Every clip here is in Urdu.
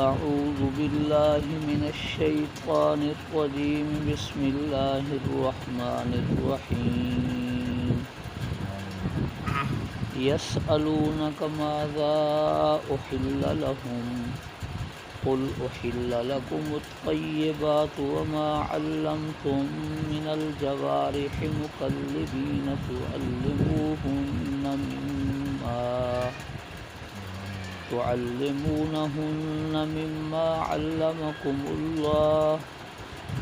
أعوذ بالله من الشيطان الرجيم بسم الله الرحمن الرحيم يسألونك ماذا أحل لهم قل أحل لكم الطيبات وما علمتم من الجوارح مكلبين تعلمونهن مما علمكم الله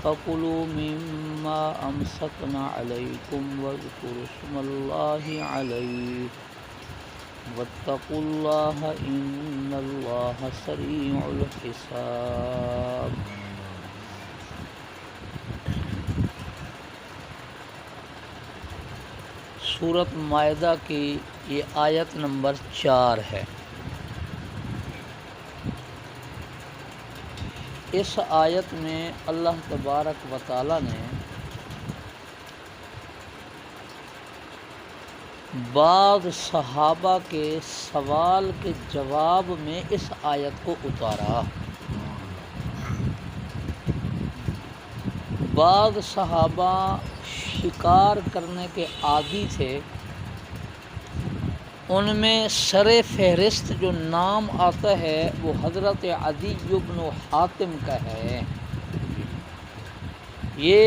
فكلوا مما أمسكن عليكم واذكروا اسم الله عليه واتقوا الله إن الله سريع الحساب. سورۃ مائدہ کی یہ آیت نمبر 4 ہے. اس آیت میں اللہ تبارک و تعالی نے بعض صحابہ کے سوال کے جواب میں اس آیت کو اتارا. بعض صحابہ شکار کرنے کے عادی تھے. ان میں سر فہرست جو نام آتا ہے وہ حضرت عدی بن حاتم کا ہے. یہ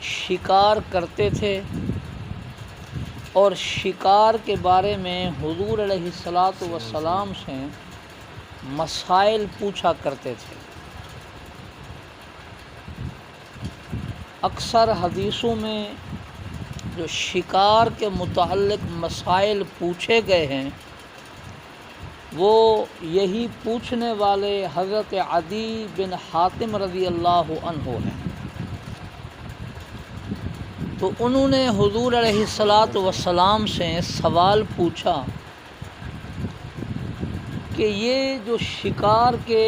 شکار کرتے تھے اور شکار کے بارے میں حضور علیہ الصلاۃ والسلام سے مسائل پوچھا کرتے تھے. اکثر حدیثوں میں جو شکار کے متعلق مسائل پوچھے گئے ہیں وہ یہی پوچھنے والے حضرت عدی بن حاتم رضی اللہ عنہ ہیں. تو انہوں نے حضور علیہ الصلاۃ والسلام سے سوال پوچھا کہ یہ جو شکار کے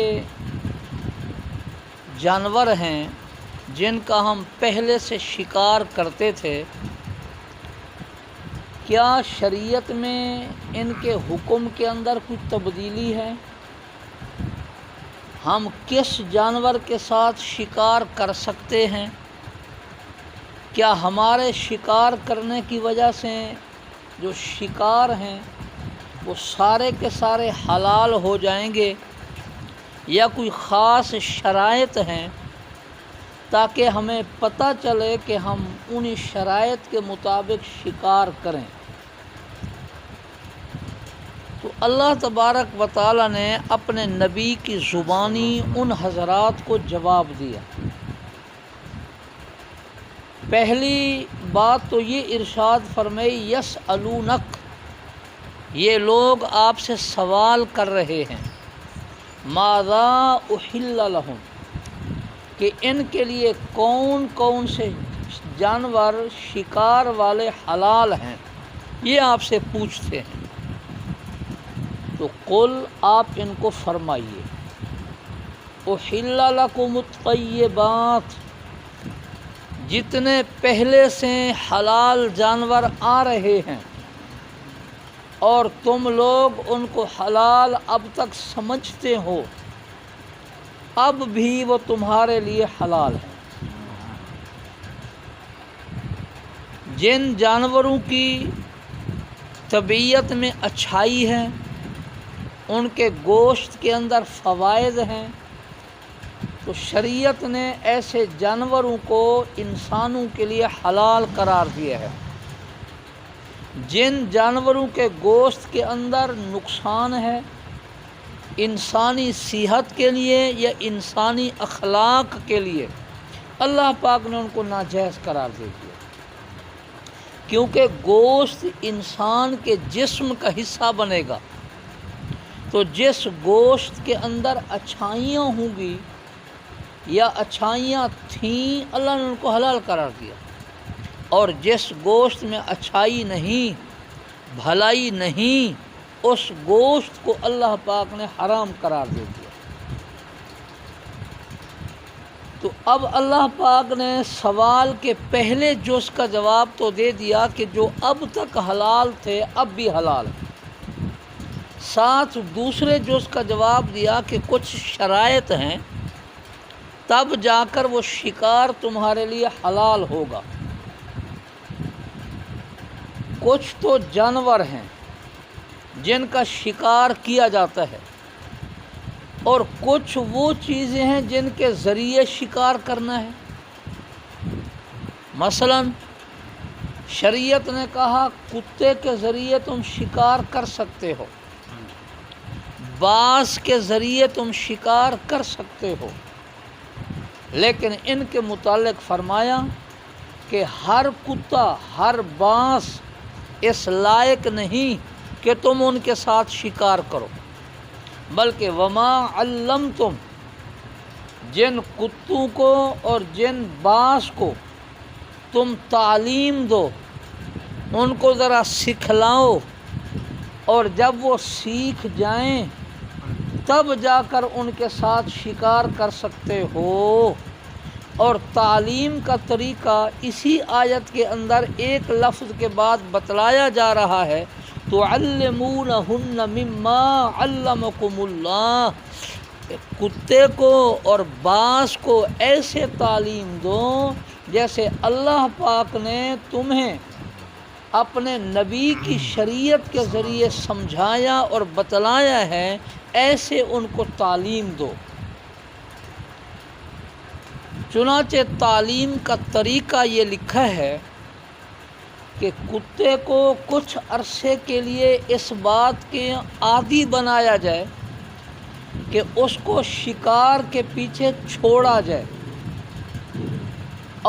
جانور ہیں جن کا ہم پہلے سے شکار کرتے تھے، کیا شریعت میں ان کے حکم کے اندر کچھ تبدیلی ہے؟ ہم کس جانور کے ساتھ شکار کر سکتے ہیں؟ کیا ہمارے شکار کرنے کی وجہ سے جو شکار ہیں وہ سارے کے سارے حلال ہو جائیں گے یا کوئی خاص شرائط ہیں تاکہ ہمیں پتہ چلے کہ ہم انہی شرائط کے مطابق شکار کریں؟ تو اللہ تبارک و تعالی نے اپنے نبی کی زبانی ان حضرات کو جواب دیا. پہلی بات تو یہ ارشاد فرمائی یسألونک، یہ لوگ آپ سے سوال کر رہے ہیں ماذا احل لہم، کہ ان کے لیے کون کون سے جانور شکار والے حلال ہیں، یہ آپ سے پوچھتے ہیں. تو قل، آپ ان کو فرمائیے احل لکم الطیبات، جتنے پہلے سے حلال جانور آ رہے ہیں اور تم لوگ ان کو حلال اب تک سمجھتے ہو، اب بھی وہ تمہارے لیے حلال ہے. جن جانوروں کی طبیعت میں اچھائی ہے، ان کے گوشت کے اندر فوائد ہیں، تو شریعت نے ایسے جانوروں کو انسانوں کے لیے حلال قرار دیا ہے. جن جانوروں کے گوشت کے اندر نقصان ہے، انسانی صحت کے لیے یا انسانی اخلاق کے لیے، اللہ پاک نے ان کو ناجائز قرار دے دیا. کیونکہ گوشت انسان کے جسم کا حصہ بنے گا، تو جس گوشت کے اندر اچھائیاں ہوں گی یا اچھائیاں تھیں، اللہ نے ان کو حلال قرار دیا. اور جس گوشت میں اچھائی نہیں، بھلائی نہیں، اس گوشت کو اللہ پاک نے حرام قرار دے دیا. تو اب اللہ پاک نے سوال کے پہلے جز کا جواب تو دے دیا کہ جو اب تک حلال تھے اب بھی حلال ہیں. ساتھ دوسرے جز کا جواب دیا کہ کچھ شرائط ہیں تب جا کر وہ شکار تمہارے لیے حلال ہوگا۔ کچھ تو جانور ہیں جن کا شکار کیا جاتا ہے، اور کچھ وہ چیزیں ہیں جن کے ذریعے شکار کرنا ہے۔ مثلا شریعت نے کہا کتے کے ذریعے تم شکار کر سکتے ہو، باز کے ذریعے تم شکار کر سکتے ہو، لیکن ان کے متعلق فرمایا کہ ہر کتا ہر باز اس لائق نہیں کہ تم ان کے ساتھ شکار کرو، بلکہ وما علمتم، جن کتوں کو اور جن باز کو تم تعلیم دو، ان کو ذرا سکھلاؤ، اور جب وہ سیکھ جائیں تب جا کر ان کے ساتھ شکار کر سکتے ہو۔ اور تعلیم کا طریقہ اسی آیت کے اندر ایک لفظ کے بعد بتلایا جا رہا ہے، تُعَلِّمُونَهُنَّ مِمَّا عَلَّمَكُمُ اللَّهُ، کتے کو اور باز کو ایسے تعلیم دو جیسے اللہ پاک نے تمہیں اپنے نبی کی شریعت کے ذریعے سمجھایا اور بتلایا ہے، ایسے ان کو تعلیم دو۔ چنانچہ تعلیم کا طریقہ یہ لکھا ہے کہ کتے کو کچھ عرصے کے لیے اس بات کے عادی بنایا جائے کہ اس کو شکار کے پیچھے چھوڑا جائے،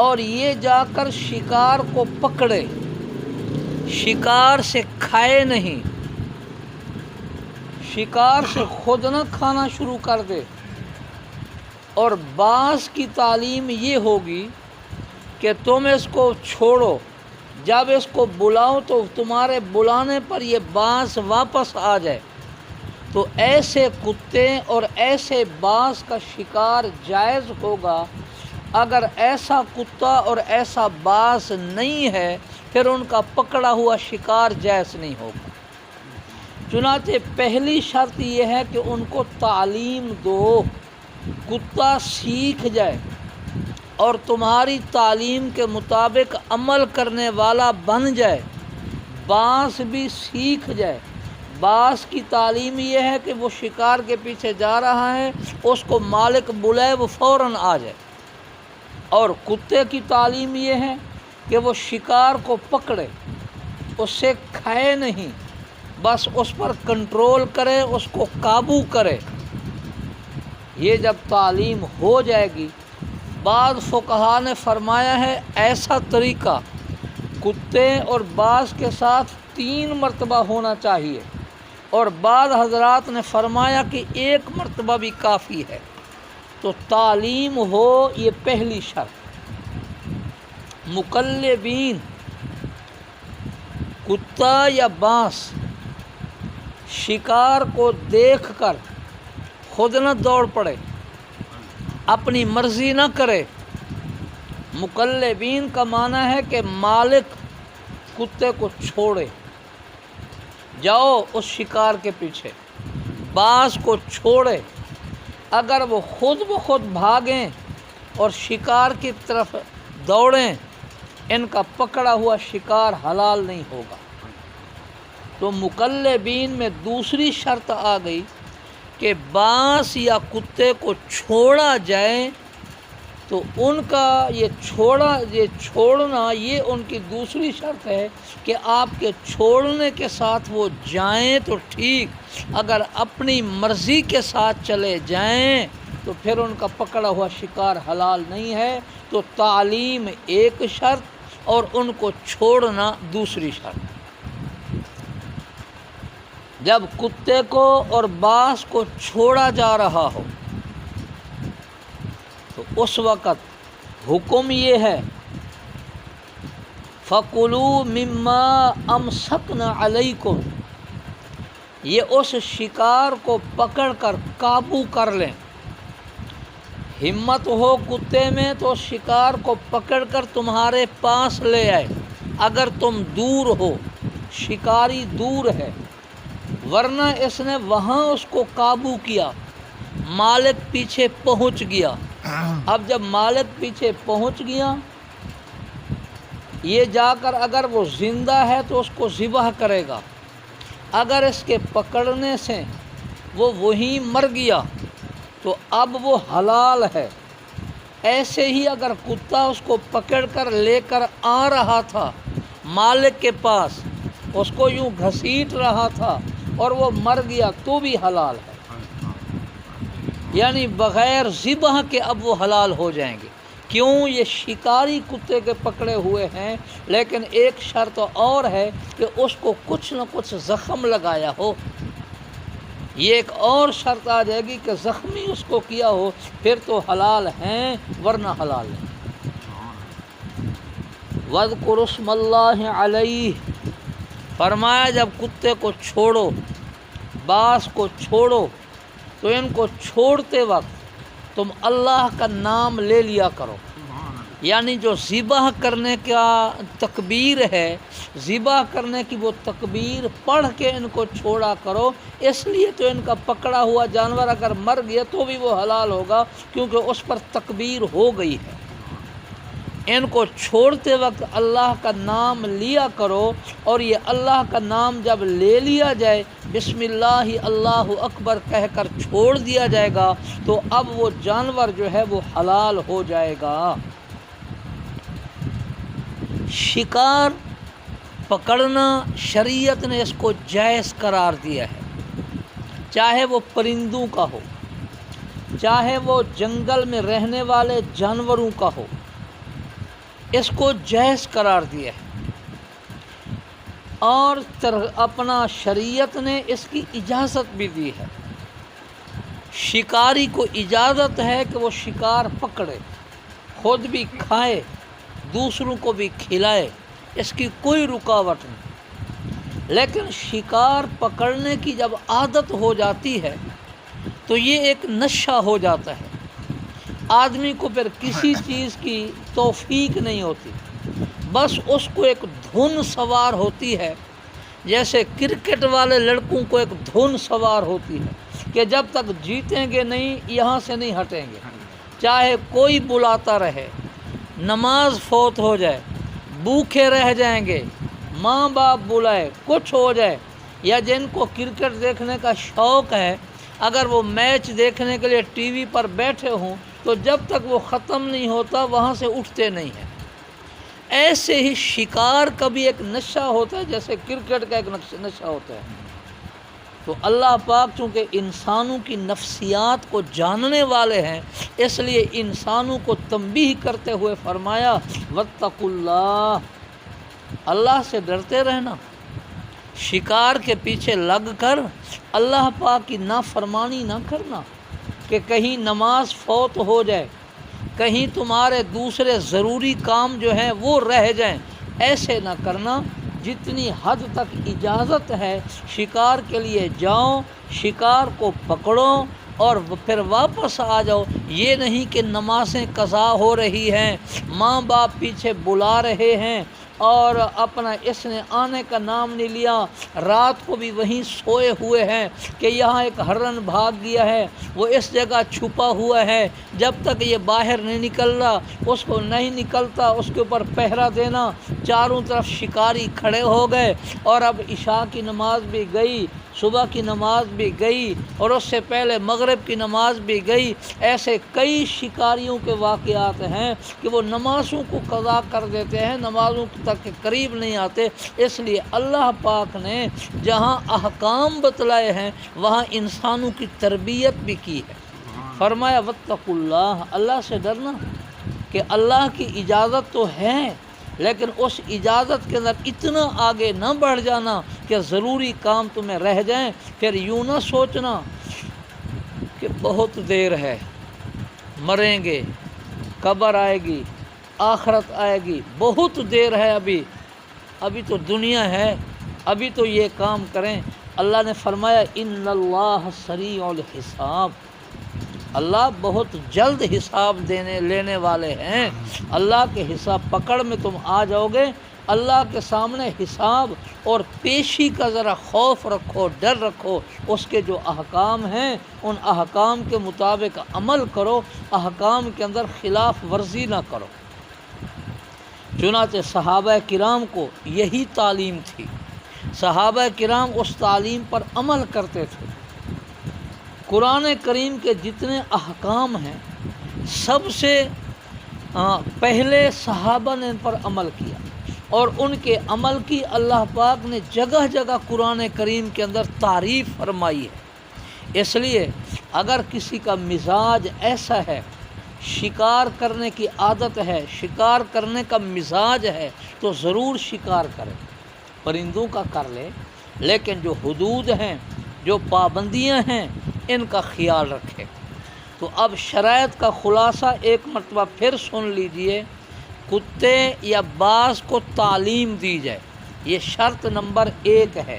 اور یہ جا کر شکار کو پکڑے، شکار سے کھائے نہیں، شکار سے خود نہ کھانا شروع کر دے۔ اور باز کی تعلیم یہ ہوگی کہ تم اس کو چھوڑو، جب اس کو بلاؤ تو تمہارے بلانے پر یہ باز واپس آ جائے۔ تو ایسے کتے اور ایسے باز کا شکار جائز ہوگا۔ اگر ایسا کتا اور ایسا باز نہیں ہے پھر ان کا پکڑا ہوا شکار جائز نہیں ہوگا۔ چنانچہ پہلی شرط یہ ہے کہ ان کو تعلیم دو، کتا سیکھ جائے اور تمہاری تعلیم کے مطابق عمل کرنے والا بن جائے، باز بھی سیکھ جائے۔ باز کی تعلیم یہ ہے کہ وہ شکار کے پیچھے جا رہا ہے، اس کو مالک بلائے وہ فوراً آ جائے، اور کتے کی تعلیم یہ ہے کہ وہ شکار کو پکڑے، اس سے کھائے نہیں، بس اس پر کنٹرول کرے، اس کو قابو کرے۔ یہ جب تعلیم ہو جائے گی، بعض فقہا نے فرمایا ہے ایسا طریقہ کتے اور باز کے ساتھ 3 مرتبہ ہونا چاہیے، اور بعض حضرات نے فرمایا کہ 1 مرتبہ بھی کافی ہے۔ تو تعلیم ہو، یہ پہلی شرط۔ مکلبین، کتا یا باز شکار کو دیکھ کر خود نہ دوڑ پڑے، اپنی مرضی نہ کرے۔ مکلبین کا معنی ہے کہ مالک کتے کو چھوڑے، جاؤ اس شکار کے پیچھے، باز کو چھوڑے۔ اگر وہ خود بخود بھاگیں اور شکار کی طرف دوڑیں، ان کا پکڑا ہوا شکار حلال نہیں ہوگا۔ تو مکلبین میں دوسری شرط آ گئی کہ باز یا کتے کو چھوڑا جائے، تو ان کا یہ چھوڑنا یہ ان کی دوسری شرط ہے کہ آپ کے چھوڑنے کے ساتھ وہ جائیں تو ٹھیک، اگر اپنی مرضی کے ساتھ چلے جائیں تو پھر ان کا پکڑا ہوا شکار حلال نہیں ہے۔ تو تعلیم ایک شرط اور ان کو چھوڑنا دوسری شرط۔ جب کتے کو اور باز کو چھوڑا جا رہا ہو تو اس وقت حکم یہ ہے فَكُلُوا مِمَّا أَمْسَكْنَا عَلَيْكُمْ، یہ اس شکار کو پکڑ کر قابو کر لیں۔ ہمت ہو کتے میں تو شکار کو پکڑ کر تمہارے پاس لے آئے، اگر تم دور ہو، شکاری دور ہے، ورنہ اس نے وہاں اس کو قابو کیا، مالک پیچھے پہنچ گیا۔ اب جب مالک پیچھے پہنچ گیا، یہ جا کر اگر وہ زندہ ہے تو اس کو ذبح کرے گا، اگر اس کے پکڑنے سے وہ وہیں مر گیا تو اب وہ حلال ہے۔ ایسے ہی اگر کتا اس کو پکڑ کر لے کر آ رہا تھا مالک کے پاس، اس کو یوں گھسیٹ رہا تھا اور وہ مر گیا تو بھی حلال ہے، یعنی بغیر ذبح کے اب وہ حلال ہو جائیں گے۔ کیوں؟ یہ شکاری کتے کے پکڑے ہوئے ہیں، لیکن ایک شرط اور ہے کہ اس کو کچھ نہ کچھ زخم لگایا ہو۔ یہ ایک اور شرط آ جائے گی کہ زخمی اس کو کیا ہو، پھر تو حلال ہیں، ورنہ حلال نہیں۔ وَاذْكُرُ اسْمَ اللَّهِ عَلَيْهِ، فرمایا جب کتے کو چھوڑو، باز کو چھوڑو، تو ان کو چھوڑتے وقت تم اللہ کا نام لے لیا کرو، یعنی جو ذبح کرنے کا تکبیر ہے، ذبح کرنے کی وہ تکبیر پڑھ کے ان کو چھوڑا کرو۔ اس لیے تو ان کا پکڑا ہوا جانور اگر مر گیا تو بھی وہ حلال ہوگا، کیونکہ اس پر تکبیر ہو گئی ہے۔ ان کو چھوڑتے وقت اللہ کا نام لیا کرو، اور یہ اللہ کا نام جب لے لیا جائے، بسم اللہ اللہ اکبر کہہ کر چھوڑ دیا جائے گا، تو اب وہ جانور جو ہے وہ حلال ہو جائے گا۔ شکار پکڑنا شریعت نے اس کو جائز قرار دیا ہے، چاہے وہ پرندوں کا ہو، چاہے وہ جنگل میں رہنے والے جانوروں کا ہو، اس کو جائز قرار دیا ہے۔ اور اپنا شریعت نے اس کی اجازت بھی دی ہے۔ شکاری کو اجازت ہے کہ وہ شکار پکڑے، خود بھی کھائے، دوسروں کو بھی کھلائے، اس کی کوئی رکاوٹ نہیں۔ لیکن شکار پکڑنے کی جب عادت ہو جاتی ہے تو یہ ایک نشہ ہو جاتا ہے، آدمی کو پھر کسی چیز کی توفیق نہیں ہوتی، بس اس کو ایک دھن سوار ہوتی ہے، جیسے کرکٹ والے لڑکوں کو ایک دھن سوار ہوتی ہے کہ جب تک جیتیں گے نہیں یہاں سے نہیں ہٹیں گے، چاہے کوئی بلاتا رہے، نماز فوت ہو جائے، بھوکے رہ جائیں گے، ماں باپ بلائے، کچھ ہو جائے، یا جن کو کرکٹ دیکھنے کا شوق ہے اگر وہ میچ دیکھنے کے لیے ٹی وی پر بیٹھے ہوں تو جب تک وہ ختم نہیں ہوتا وہاں سے اٹھتے نہیں ہیں۔ ایسے ہی شکار کا بھی ایک نشہ ہوتا ہے، جیسے کرکٹ کا ایک نشہ ہوتا ہے۔ تو اللہ پاک چونکہ انسانوں کی نفسیات کو جاننے والے ہیں، اس لیے انسانوں کو تنبیہ کرتے ہوئے فرمایا واتقوا اللہ، اللہ سے ڈرتے رہنا، شکار کے پیچھے لگ کر اللہ پاک کی نافرمانی نہ کرنا، کہ کہیں نماز فوت ہو جائے، کہیں تمہارے دوسرے ضروری کام جو ہیں وہ رہ جائیں، ایسے نہ کرنا۔ جتنی حد تک اجازت ہے شکار کے لیے جاؤ، شکار کو پکڑو اور پھر واپس آ جاؤ۔ یہ نہیں کہ نمازیں قضا ہو رہی ہیں، ماں باپ پیچھے بلا رہے ہیں اور اپنا اس نے آنے کا نام نہیں لیا، رات کو بھی وہیں سوئے ہوئے ہیں کہ یہاں ایک ہرن بھاگ گیا ہے، وہ اس جگہ چھپا ہوا ہے، جب تک یہ باہر نہیں نکل رہا اس کو نہیں نکلتا، اس کے اوپر پہرا دینا۔ چاروں طرف شکاری کھڑے ہو گئے اور اب عشاء کی نماز بھی گئی، صبح کی نماز بھی گئی اور اس سے پہلے مغرب کی نماز بھی گئی۔ ایسے کئی شکاریوں کے واقعات ہیں کہ وہ نمازوں کو قضا کر دیتے ہیں، نمازوں تک کے قریب نہیں آتے۔ اس لیے اللہ پاک نے جہاں احکام بتلائے ہیں وہاں انسانوں کی تربیت بھی کی ہے۔ فرمایا واتقوا اللہ، اللہ سے ڈرنا، کہ اللہ کی اجازت تو ہے لیکن اس اجازت کے اندر اتنا آگے نہ بڑھ جانا کہ ضروری کام تمہیں رہ جائیں، پھر یوں نہ سوچنا کہ بہت دیر ہے، مریں گے، قبر آئے گی، آخرت آئے گی، بہت دیر ہے، ابھی تو دنیا ہے، ابھی تو یہ کام کریں۔ اللہ نے فرمایا ان اللہ سریع الحساب، اللہ بہت جلد حساب لینے والے ہیں۔ اللہ کے حساب پکڑ میں تم آ جاؤ گے اللہ کے سامنے حساب اور پیشی کا ذرا خوف رکھو، ڈر رکھو، اس کے جو احکام ہیں ان احکام کے مطابق عمل کرو، احکام کے اندر خلاف ورزی نہ کرو۔ چنانچہ صحابہ کرام کو یہی تعلیم تھی، صحابہ کرام اس تعلیم پر عمل کرتے تھے۔ قرآن کریم کے جتنے احکام ہیں سب سے پہلے صحابہ نے ان پر عمل کیا، اور ان کے عمل کی اللہ پاک نے جگہ جگہ قرآن کریم کے اندر تعریف فرمائی ہے۔ اس لیے اگر کسی کا مزاج ایسا ہے، شکار کرنے کی عادت ہے، شکار کرنے کا مزاج ہے، تو ضرور شکار کرے، پرندوں کا کر لے، لیکن جو حدود ہیں، جو پابندیاں ہیں، ان کا خیال رکھے۔ تو اب شرائط کا خلاصہ ایک مرتبہ پھر سن لیجئے، کتے یا باز کو تعلیم دی جائے، یہ شرط نمبر 1 ہے۔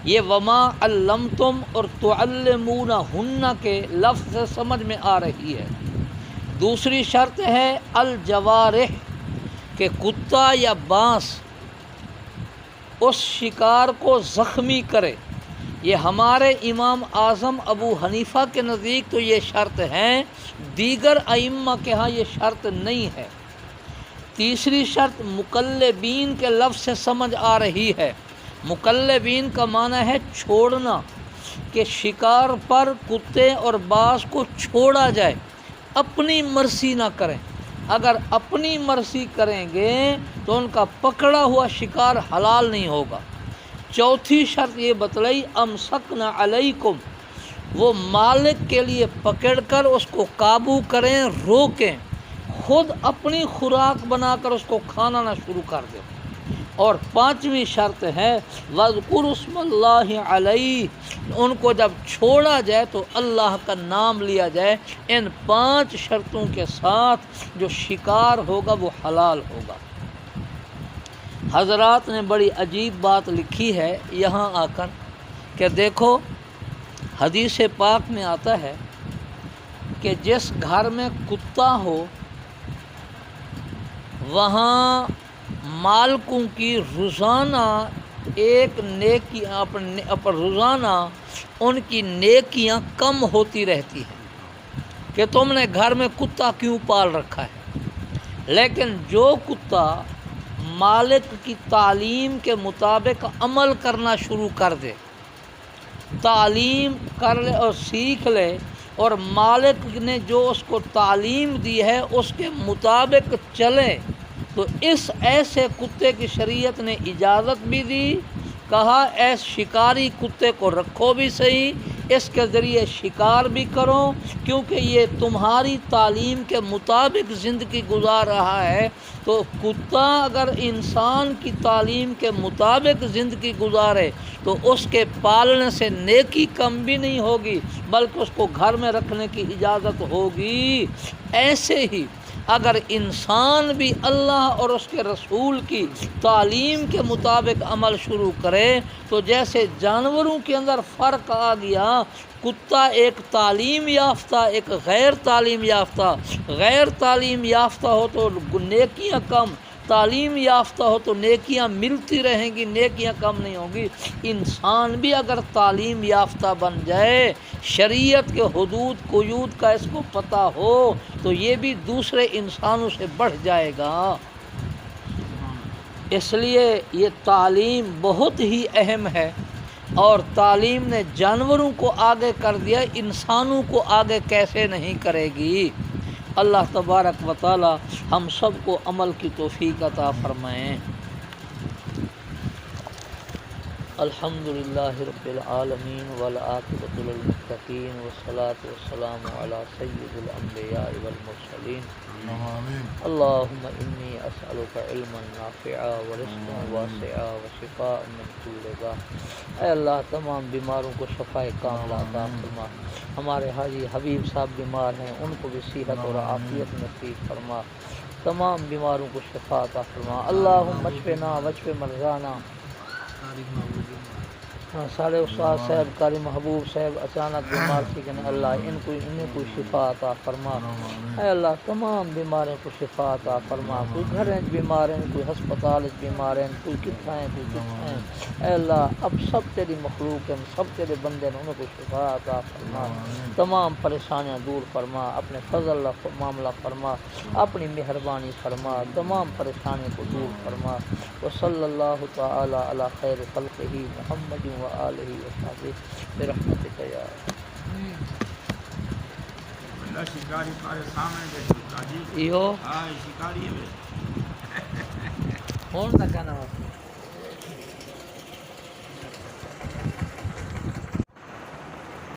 یہ وما علمتم اور تعلمونہن کے لفظ سے سمجھ میں آ رہی ہے۔ دوسری شرط ہے الجوارح، کہ کتا یا باز اس شکار کو زخمی کرے۔ یہ ہمارے امام اعظم ابو حنیفہ کے نزدیک تو یہ شرط ہے، دیگر ائمہ کے ہاں یہ شرط نہیں ہے۔ تیسری شرط مکلبین کے لفظ سے سمجھ آ رہی ہے۔ مکلبین کا معنی ہے چھوڑنا، کہ شکار پر کتے اور باز کو چھوڑا جائے، اپنی مرضی نہ کریں۔ اگر اپنی مرضی کریں گے تو ان کا پکڑا ہوا شکار حلال نہیں ہوگا۔ چوتھی شرط یہ بتلائی امسکنا علیکم، وہ مالک کے لیے پکڑ کر اس کو قابو کریں، روکیں، خود اپنی خوراک بنا کر اس کو کھانا نہ شروع کر دیں۔ اور پانچویں شرط ہے وَاذْكُرُوا اسْمَ اللَّهِ عَلَيْهِ، ان کو جب چھوڑا جائے تو اللہ کا نام لیا جائے۔ ان 5 شرطوں کے ساتھ جو شکار ہوگا وہ حلال ہوگا۔ حضرات نے بڑی عجیب بات لکھی ہے یہاں آ کر کہ دیکھو، حدیث پاک میں آتا ہے کہ جس گھر میں کتا ہو وہاں مالکوں کی روزانہ ایک نیکی روزانہ ان کی نیکیاں کم ہوتی رہتی ہیں کہ تم نے گھر میں کتا کیوں پال رکھا ہے۔ لیکن جو کتا مالک کی تعلیم کے مطابق عمل کرنا شروع کر دے، تعلیم کر لے اور سیکھ لے، اور مالک نے جو اس کو تعلیم دی ہے اس کے مطابق چلے، تو اس ایسے کتے کی شریعت نے اجازت بھی دی، کہا ایس شکاری کتے کو رکھو بھی صحیح، اس کے ذریعے شکار بھی کرو، کیونکہ یہ تمہاری تعلیم کے مطابق زندگی گزار رہا ہے۔ تو کتا اگر انسان کی تعلیم کے مطابق زندگی گزارے تو اس کے پالنے سے نیکی کم بھی نہیں ہوگی، بلکہ اس کو گھر میں رکھنے کی اجازت ہوگی۔ ایسے ہی اگر انسان بھی اللہ اور اس کے رسول کی تعلیم کے مطابق عمل شروع کرے تو جیسے جانوروں کے اندر فرق آ گیا، کتا ایک تعلیم یافتہ، ایک غیر تعلیم یافتہ، غیر تعلیم یافتہ ہو تو نیکیاں کم، تعلیم یافتہ ہو تو نیکیاں ملتی رہیں گی، نیکیاں کم نہیں ہوں گی۔ انسان بھی اگر تعلیم یافتہ بن جائے، شریعت کے حدود قیود کا اس کو پتہ ہو، تو یہ بھی دوسرے انسانوں سے بڑھ جائے گا۔ اس لیے یہ تعلیم بہت ہی اہم ہے، اور تعلیم نے جانوروں کو آگے کر دیا، انسانوں کو آگے کیسے نہیں کرے گی۔ اللہ تبارک و تعالی ہم سب کو عمل کی توفیق عطا فرمائیں۔ الحمدللہ رب العالمین والعاقبۃ للمتقین والصلاۃ والسلام علی سید الانبیاء والمرسلین۔ اللہم انی اسألک علما نافعا ورزقا واسعا وشفاء من کل داء۔ اے اللہ تمام بیماروں کو شفائے کاملہ عطا فرما۔ ہمارے حاجی حبیب صاحب بیمار ہیں، ان کو بھی صحت اور عافیت نصیب فرما، تمام بیماروں کو شفا عطا فرما۔ اللہم اشفنا واشف مرضانا سارے استاد صاحب قاری محبوب صاحب اچانک بیمار تھی کہ اللہ انہیں کوئی شفا عطا فرما اے اللہ تمام بیماروں کو شفا عطا فرما کوئی گھر بیمار ہیں کوئی ہسپتال بیمار ہیں کوئی کتنا ہے کوئی کتنا ہے اے اللہ اب سب تیری مخلوق ہیں سب تیرے بندے ہیں انہیں کو شفا عطا فرما تمام پریشانیاں دور فرما اپنے فضل معاملہ فرما اپنی مہربانی فرما تمام پریشانیوں کو دور فرما وصلی اللہ تعالی علی خیر خلقہ محمد وآلہ وصحبہ برحمتک یا شکاری سارے سامنے بیٹھو ایو ہاں شکاری ہے کون تھا کہنا